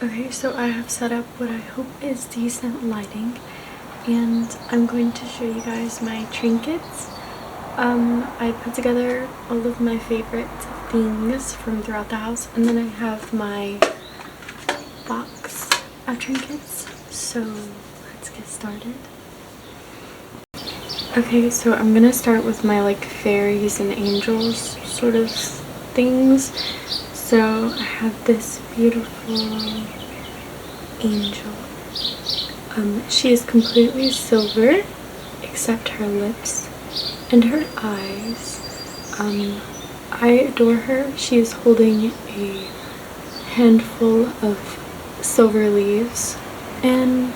Okay, so I have set up what I hope is decent lighting, and I'm going to show you guys my trinkets. I put together all of my favorite things from throughout the house, and then I have my box of trinkets, so let's get started. Okay, so I'm gonna start with my like fairies and angels sort of things. So I have this beautiful angel. She is completely silver except her lips and her eyes. I adore her. She is holding a handful of silver leaves, and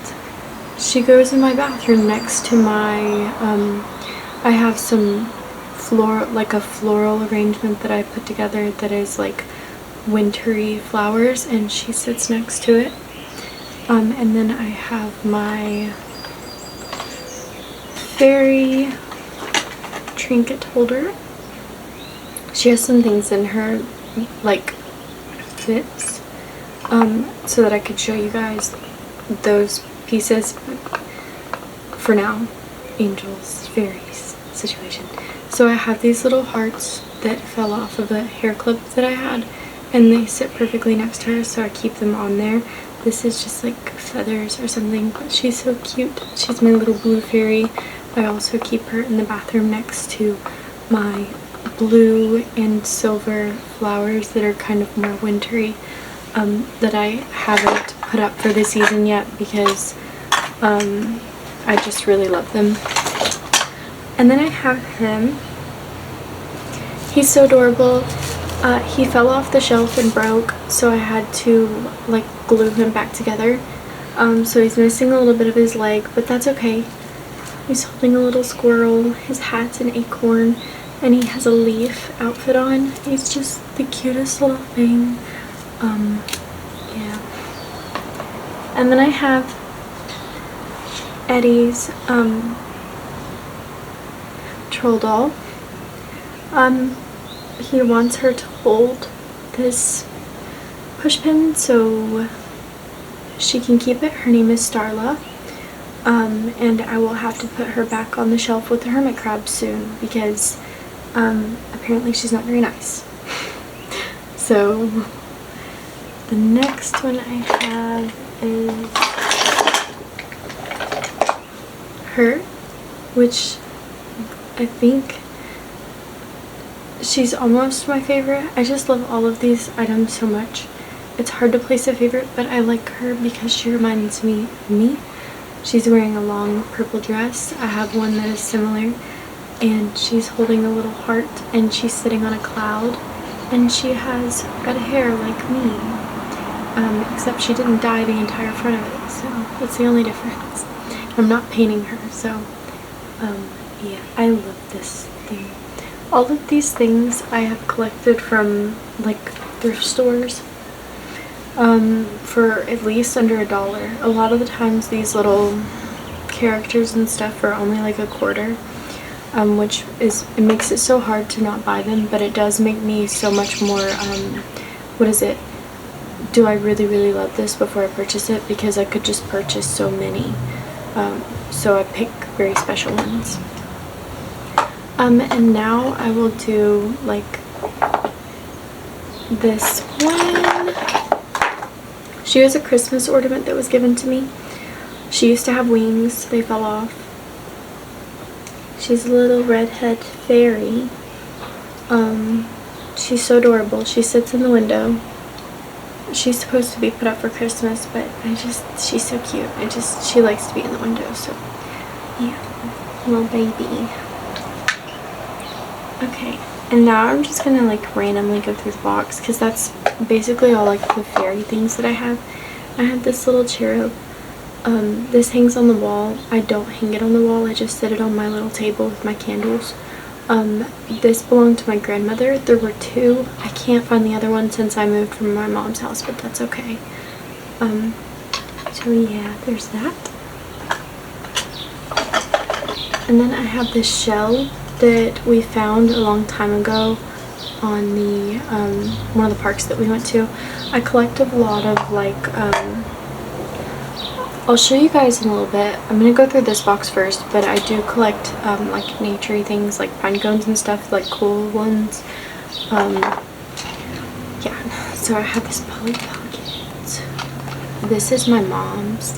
she goes in my bathroom next to my I have some floral arrangement that I put together that is like wintry flowers, and she sits next to it. And then I have my fairy trinket holder. She has some things in her like lips, so that I could show you guys those pieces. For now, angels, fairies situation. So I have these little hearts that fell off of a hair clip that I had, and they sit perfectly next to her, so I keep them on there. This is just like feathers or something, but she's so cute. She's my little blue fairy. I also keep her in the bathroom next to my blue and silver flowers that are kind of more wintry, that I haven't put up for the season yet because I just really love them. And then I have him. He's so adorable. He fell off the shelf and broke, so I had to like glue him back together. So he's missing a little bit of his leg, but that's okay. He's holding a little squirrel. His hat's an acorn, and he has a leaf outfit on. He's just the cutest little thing. Yeah. And then I have Eddie's troll doll. He wants her to hold this push pin so she can keep it. Her name is Starla. And I will have to put her back on the shelf with the hermit crab soon because apparently she's not very nice. So the next one I have is her, which I think she's almost my favorite. I just love all of these items so much. It's hard to place a favorite, but I like her because she reminds me of me. She's wearing a long purple dress. I have one that is similar, and she's holding a little heart, and she's sitting on a cloud, and she has red hair like me, except she didn't dye the entire front of it, so that's the only difference. I'm not painting her, so yeah, I love this thing. All of these things I have collected from like thrift stores for at least under $1. A lot of the times these little characters and stuff are only like $0.25, which it makes it so hard to not buy them, but it does make me so much more do I really love this before I purchase it, because I could just purchase so many, so I pick very special ones. And now I will do like this one. She was a Christmas ornament that was given to me. She used to have wings, they fell off. She's a little redhead fairy. She's so adorable. She sits in the window. She's supposed to be put up for Christmas, but she's so cute. She likes to be in the window, so yeah, little baby. Okay, and now I'm just gonna like randomly go through the box because that's basically all like the fairy things that I have. I have this little cherub. This hangs on the wall. I don't hang it on the wall, I just set it on my little table with my candles. This belonged to my grandmother. There were two. I can't find the other one since I moved from my mom's house, but that's okay. So yeah, there's that. And then I have this shell that we found a long time ago on the one of the parks that we went to. I collect a lot of like I'll show you guys in a little bit. I'm gonna go through this box first, but I do collect like naturey things like pine cones and stuff, like cool ones. Yeah, so I have this Polly Pocket. This is my mom's.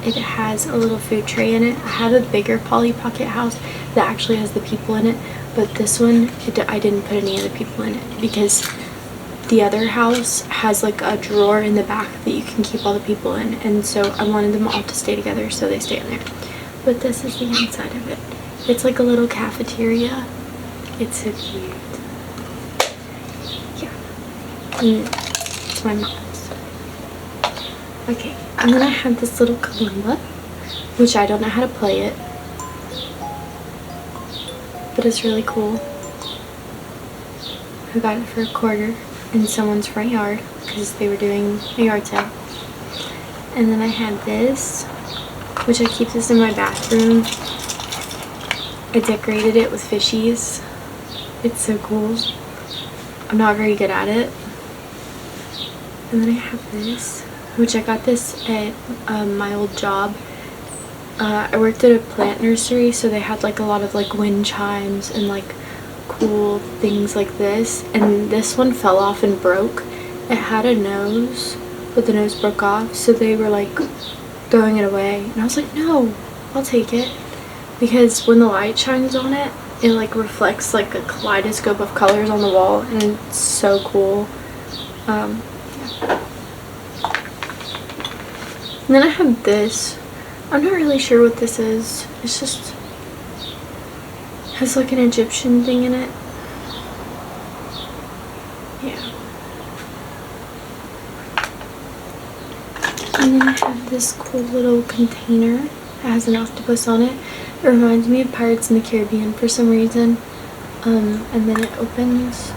It has a little food tray in it. I have a bigger Polly Pocket house that actually has the people in it, but this one, I didn't put any other people in it because the other house has like a drawer in the back that you can keep all the people in, and so I wanted them all to stay together, so they stay in there. But this is the inside of it. It's like a little cafeteria. It's so cute. Yeah. And it's my mom's. Okay, and then I have this little kalimba, which I don't know how to play it, but it's really cool. I got it for $1 in someone's front yard because they were doing a yard sale. And then I had this, which I keep this in my bathroom. I decorated it with fishies. It's so cool. I'm not very good at it. And then I have this, which I got this at my old job. I worked at a plant nursery, so they had like a lot of like wind chimes and like cool things like this, and this one fell off and broke. It had a nose, but the nose broke off, so they were like throwing it away, and I was like, no, I'll take it, because when the light shines on it, it like reflects like a kaleidoscope of colors on the wall, and it's so cool. Yeah. And then I have this. I'm not really sure what this is. It's just has like an Egyptian thing in it. Yeah. And then I have this cool little container. It has an octopus on it. It reminds me of Pirates in the Caribbean for some reason. And then it opens.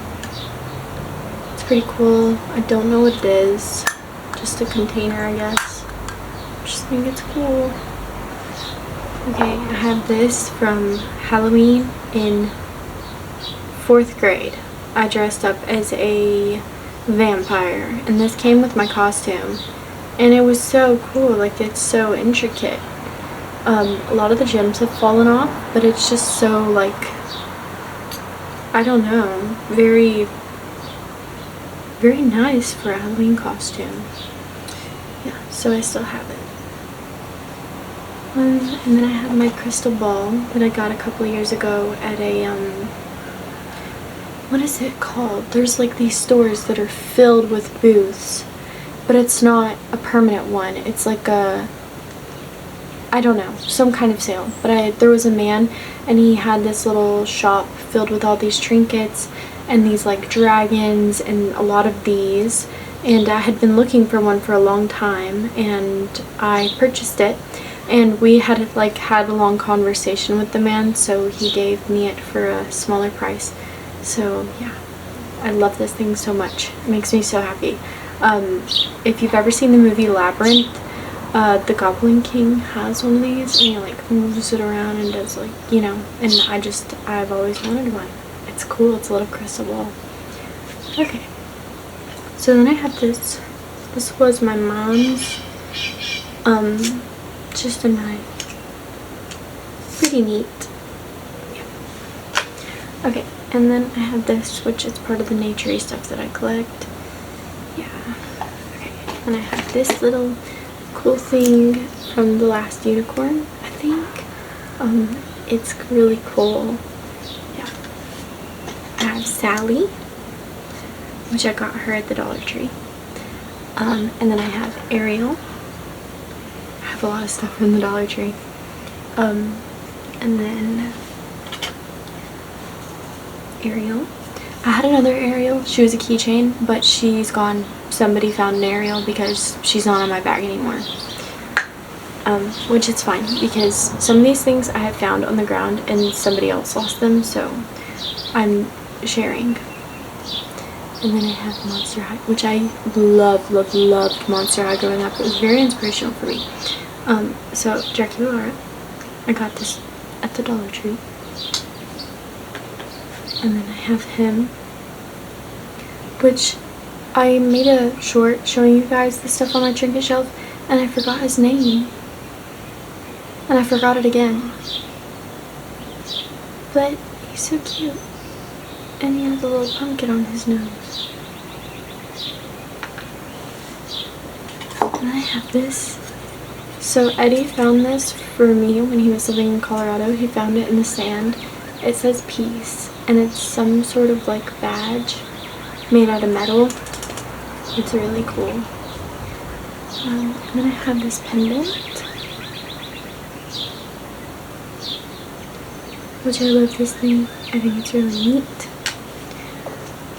It's pretty cool. I don't know what it is. Just a container, I guess. I just think it's cool. Okay, I have this from Halloween in 4th grade. I dressed up as a vampire, and this came with my costume, and it was so cool. Like, it's so intricate. A lot of the gems have fallen off, but it's just so, like, I don't know, very, very nice for a Halloween costume. Yeah, so I still have it. And then I have my crystal ball that I got a couple years ago at a, what is it called? There's like these stores that are filled with booths, but it's not a permanent one. It's like a, I don't know, some kind of sale. But there was a man, and he had this little shop filled with all these trinkets and these like dragons and a lot of these. And I had been looking for one for a long time, and I purchased it. And we had had a long conversation with the man, so he gave me it for a smaller price. So yeah, I love this thing so much. It makes me so happy. If you've ever seen the movie Labyrinth, the Goblin King has one of these, and he like moves it around and does like, you know, and I've always wanted one. It's cool. It's a little crystal ball. Okay, so then I have this. This was my mom's. Just a knife. Pretty neat. Yeah. Okay, and then I have this, which is part of the naturey stuff that I collect. Yeah. Okay, and I have this little cool thing from The Last Unicorn, I think. It's really cool. Yeah. I have Sally, which I got her at the Dollar Tree. And then I have Ariel. I have a lot of stuff from the Dollar Tree. And then Ariel. I had another Ariel. She was a keychain, but she's gone. Somebody found an Ariel because she's not on my bag anymore. Which is fine, because some of these things I have found on the ground and somebody else lost them, so I'm sharing. And then I have Monster High, which I loved Monster High growing up. It was very inspirational for me. So Dracula, I got this at the Dollar Tree. And then I have him, which I made a short showing you guys the stuff on my trinket shelf, and I forgot his name. And I forgot it again. But he's so cute. And he has a little pumpkin on his nose. And I have this. So Eddie found this for me when he was living in Colorado. He found it in the sand. It says peace, and it's some sort of like badge made out of metal. It's really cool. And then I have this pendant, which I love this thing. I think it's really neat.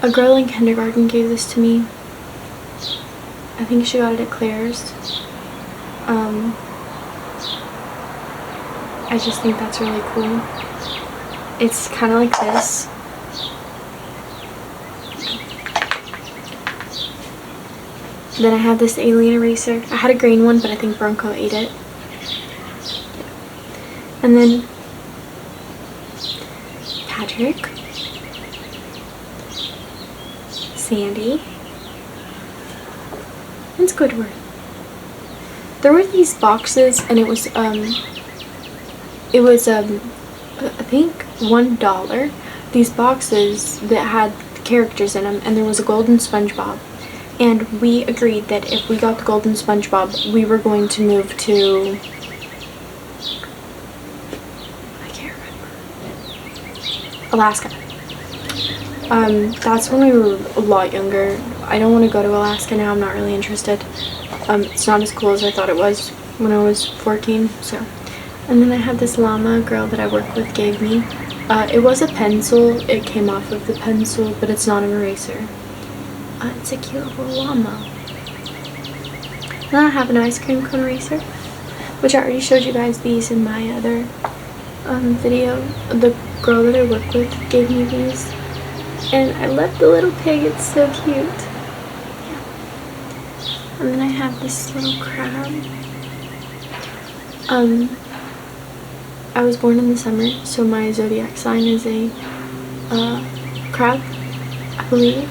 A girl in kindergarten gave this to me. I think she got it at Claire's. I just think that's really cool. It's kind of like this. Then I have this alien eraser. I had a green one, but I think Bronco ate it. And then Patrick, Sandy, and Squidward. There were these boxes, and it was I think $1. These boxes that had characters in them, and there was a golden SpongeBob. And we agreed that if we got the golden SpongeBob, we were going to move to, I can't remember, Alaska. That's when we were a lot younger. I don't want to go to Alaska now. I'm not really interested. It's not as cool as I thought it was when I was 14. So, and then I have this llama girl that I work with gave me. It was a pencil. It came off of the pencil, but it's not an eraser. It's a cute little llama. Then I have an ice cream cone eraser, which I already showed you guys these in my other video. The girl that I work with gave me these, and I love the little pig. It's so cute. Yeah. And then I have this little crab. I was born in the summer, so my zodiac sign is a crab, I believe.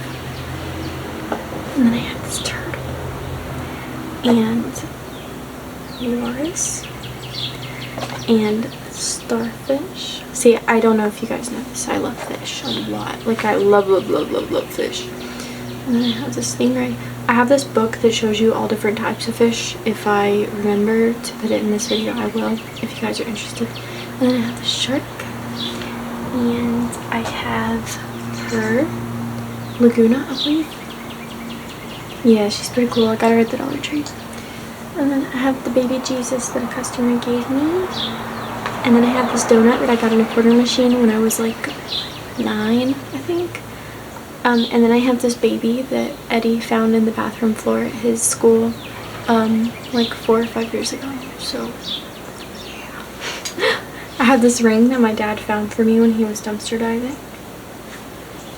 And then I have this turtle and walrus and starfish. See, I don't know if you guys know this. I love fish a lot. Like, I love fish. And then I have this stingray. I have this book that shows you all different types of fish. If I remember to put it in this video, I will, if you guys are interested. And then I have the shark. And I have her Laguna, I believe. Yeah, she's pretty cool. I got her at the Dollar Tree. And then I have the baby Jesus that a customer gave me. And then I have this donut that I got in a quarter machine when I was like 9, I think. And then I have this baby that Eddie found in the bathroom floor at his school like 4 or 5 years ago. So, yeah. I have this ring that my dad found for me when he was dumpster diving.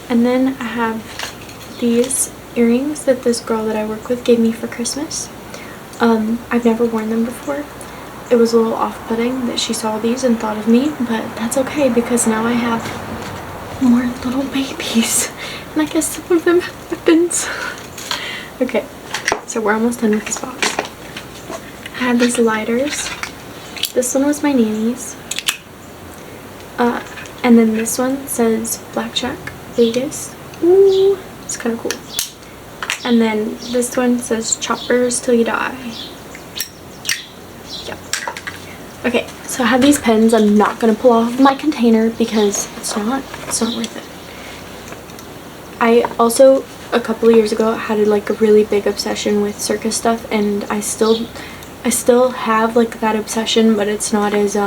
And then I have these earrings that this girl that I work with gave me for Christmas. I've never worn them before. It was a little off-putting that she saw these and thought of me, but that's okay because now I have more little babies. And I guess some of them have weapons. Okay, so we're almost done with this box. I had these lighters. This one was my nanny's. And then this one says Blackjack Vegas. Ooh, it's kind of cool. And then this one says Choppers Till You Die. Yep. Okay, so I have these pens. I'm not going to pull off my container because it's not worth it. I also, a couple of years ago, had like a really big obsession with circus stuff, and I still have like that obsession, but it's not as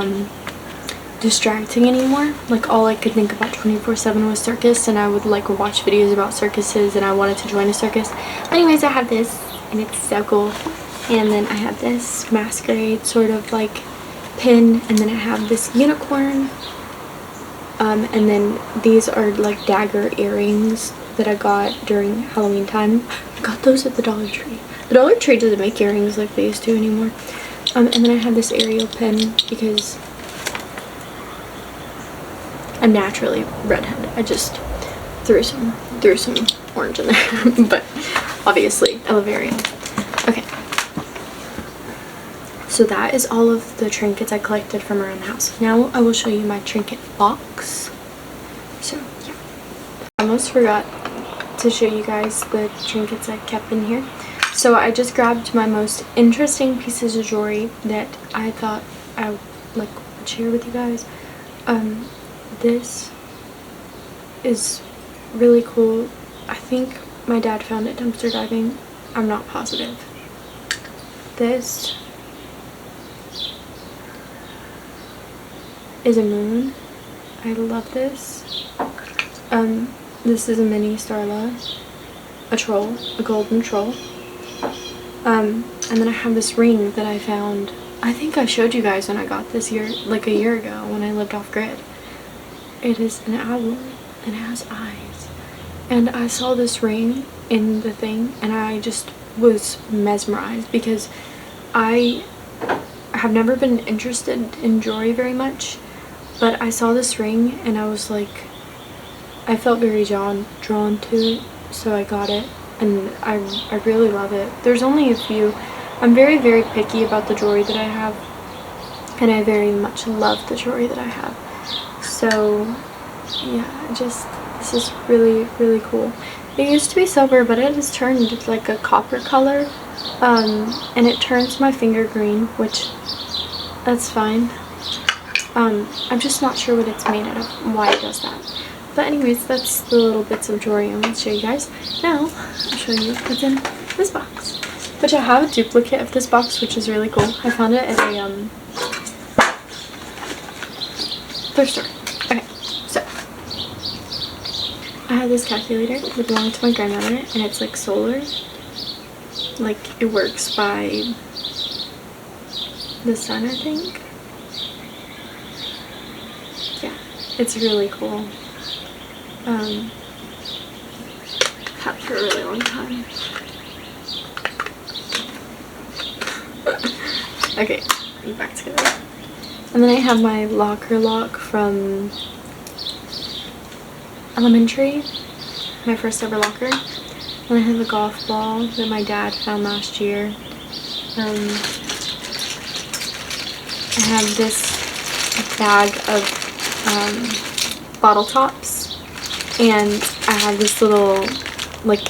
distracting anymore. Like, all I could think about 24/7 was circus, and I would like watch videos about circuses, and I wanted to join a circus. Anyways, I have this, and it's so cool. And then I have this masquerade sort of like pin, and then I have this unicorn. And then these are like dagger earrings that I got during Halloween time. I got those at the Dollar Tree. The Dollar Tree doesn't make earrings like they used to anymore. And then I have this Ariel pin because I'm naturally redhead. I just threw some orange in there. But obviously I love Ariel. Okay. So that is all of the trinkets I collected from around the house. Now I will show you my trinket box. So yeah. I almost forgot to show you guys the trinkets I kept in here. So I just grabbed my most interesting pieces of jewelry that I thought I would share with you guys. This is really cool. I think my dad found it dumpster diving. I'm not positive. This is a moon. I love this. This is a mini Starla, a troll, a golden troll. And then I have this ring that I found. I think I showed you guys when I got this like a year ago when I lived off grid. It is an owl and it has eyes. And I saw this ring in the thing and I just was mesmerized because I have never been interested in jewelry very much, but I saw this ring and I was like, I felt very drawn to it, so I got it, and I really love it. There's only a few. I'm very, very picky about the jewelry that I have, and I very much love the jewelry that I have. So yeah, this is really, really cool. It used to be silver, but it has turned like a copper color, and it turns my finger green, which that's fine. I'm just not sure what it's made out of, why it does that. But anyways, that's the little bits of jewelry I want to show you guys. Now, I'll show you what's in this box. Which I have a duplicate of this box, which is really cool. I found it at a thrift store. Okay, so I have this calculator that belonged to my grandmother, and it's like solar. Like, it works by the sun, I think. Yeah, it's really cool. Had it for a really long time. Okay, back together. And then I have my locker lock from elementary, my first ever locker. And I have a golf ball that my dad found last year. I have this bag of bottle tops, and I have this little like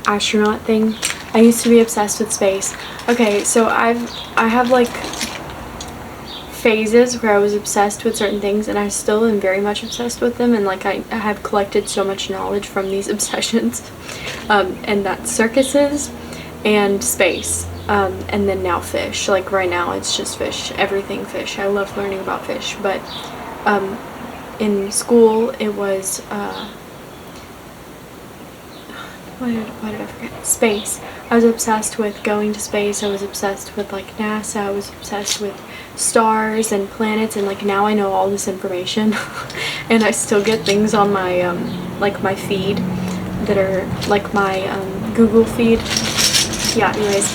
astronaut thing. I used to be obsessed with space. Okay, so I have like phases where I was obsessed with certain things, and I still am very much obsessed with them, and like I have collected so much knowledge from these obsessions, and that's circuses and space, and then now fish. Like right now it's just fish, everything fish. I love learning about fish, but in school it was why did I forget? Space. I was obsessed with going to space. I was obsessed with like NASA. I was obsessed with stars and planets, and like now I know all this information and I still get things on my like my feed that are like my Google feed. Yeah, anyways.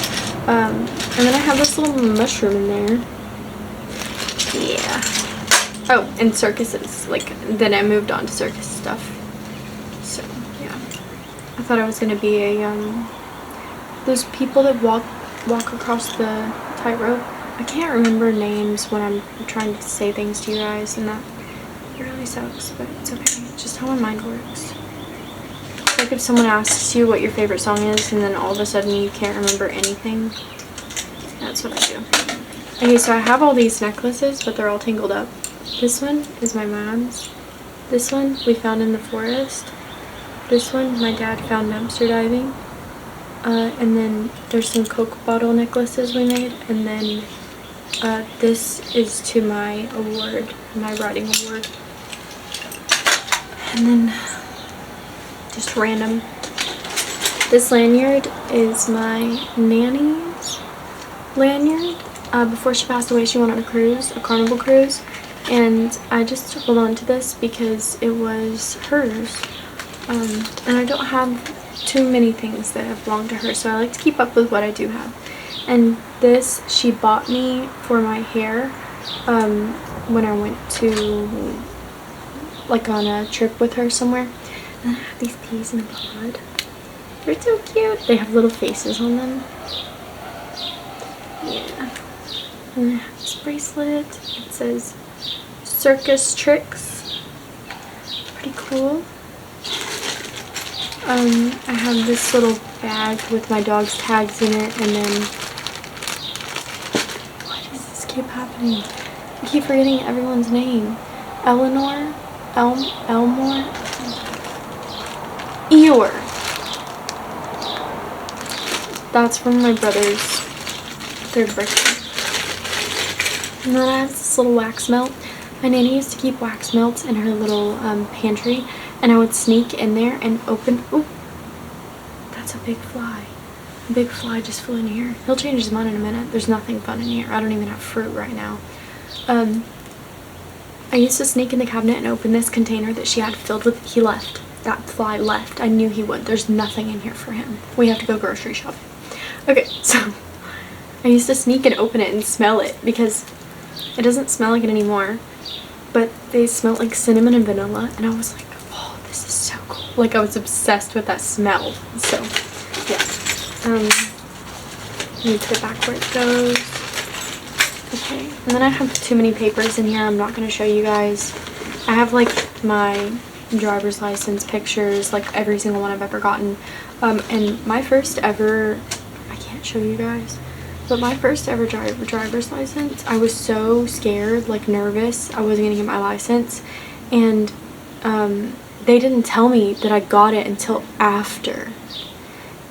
And then I have this little mushroom in there. Yeah. Oh, and circuses. Like then I moved on to circus stuff. So yeah. I thought I was gonna be a those people that walk across the tightrope. I can't remember names when I'm trying to say things to you guys, and that really sucks, but it's okay. It's just how my mind works. It's like if someone asks you what your favorite song is, and then all of a sudden you can't remember anything. That's what I do. Okay, so I have all these necklaces, but they're all tangled up. This one is my mom's. This one we found in the forest. This one my dad found dumpster diving. And then there's some Coke bottle necklaces we made, and then this is to my award, my writing award. And then just random. This lanyard is my nanny's lanyard. Before she passed away, she went on a cruise, a Carnival cruise, and I just hold on to this because it was hers. And I don't have too many things that have belonged to her, so I like to keep up with what I do have. And this she bought me for my hair when I went to like on a trip with her somewhere. And then I have these peas in a pod. They're so cute. They have little faces on them. Yeah. And then I have this bracelet. It says circus tricks. Pretty cool. I have this little bag with my dog's tags in it, and then what does this keep happening? I keep forgetting everyone's name. Eleanor? Elmore? Eeyore. That's from my brother's 3rd birthday. And then I have this little wax melt. My nanny used to keep wax melts in her little pantry, and I would sneak in there and open. Oh, that's a big fly. A big fly just flew in here. He'll change his mind in a minute. There's nothing fun in here. I don't even have fruit right now. I used to sneak in the cabinet and open this container that she had filled with. He left. That fly left. I knew he would. There's nothing in here for him. We have to go grocery shopping. Okay, so I used to sneak and open it and smell it because it doesn't smell like it anymore, but they smell like cinnamon and vanilla, and I was like, oh, this is so cool. Like, I was obsessed with that smell. So yeah, let me put it back where it goes. Okay, and then I have too many papers in here. I'm not going to show you guys. I have like my driver's license pictures, like every single one I've ever gotten, and my first ever, I can't show you guys, but my first ever driver's license, I was so scared, like nervous. I wasn't gonna get my license, and they didn't tell me that I got it until after,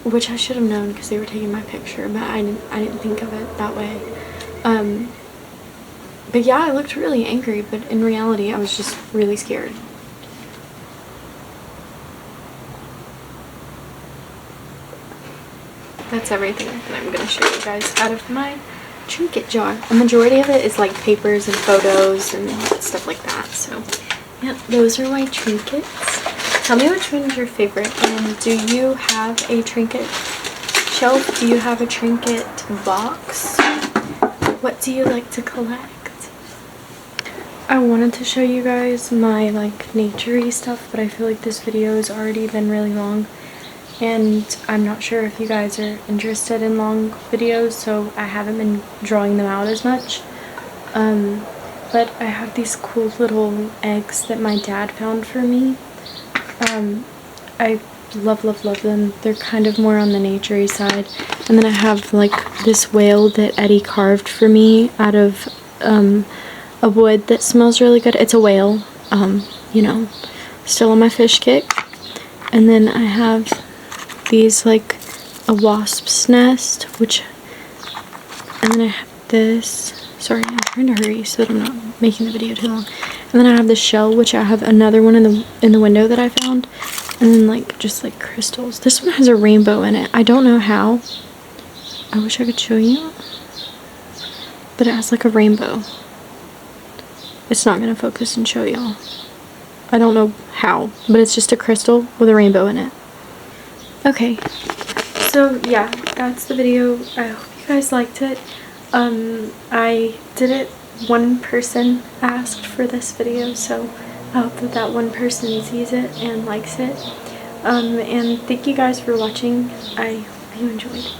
which I should have known because they were taking my picture, but I didn't think of it that way. But yeah, I looked really angry, but in reality I was just really scared. That's everything that I'm going to show you guys out of my trinket jar. A majority of it is like papers and photos and stuff like that. So yeah, those are my trinkets. Tell me which one's your favorite, and do you have a trinket shelf? Do you have a trinket box? What do you like to collect? I wanted to show you guys my like nature-y stuff, but I feel like this video has already been really long. And I'm not sure if you guys are interested in long videos, so I haven't been drawing them out as much. But I have these cool little eggs that my dad found for me. I love them. They're kind of more on the nature-y side. And then I have like this whale that Eddie carved for me out of a wood that smells really good. It's a whale, you know, still on my fish kick. And then I have these like a wasp's nest, and then I have this. Sorry, I'm trying to hurry so that I'm not making the video too long. And then I have this shell, which I have another one in the window that I found, and then like just like crystals. This one has a rainbow in it. I don't know how. I wish I could show you, but it has like a rainbow. It's not gonna focus and show y'all. I don't know how, but it's just a crystal with a rainbow in it. Okay, so yeah, that's the video. I hope you guys liked it. I did it, one person asked for this video, so I hope that that one person sees it and likes it. And thank you guys for watching. I hope you enjoyed.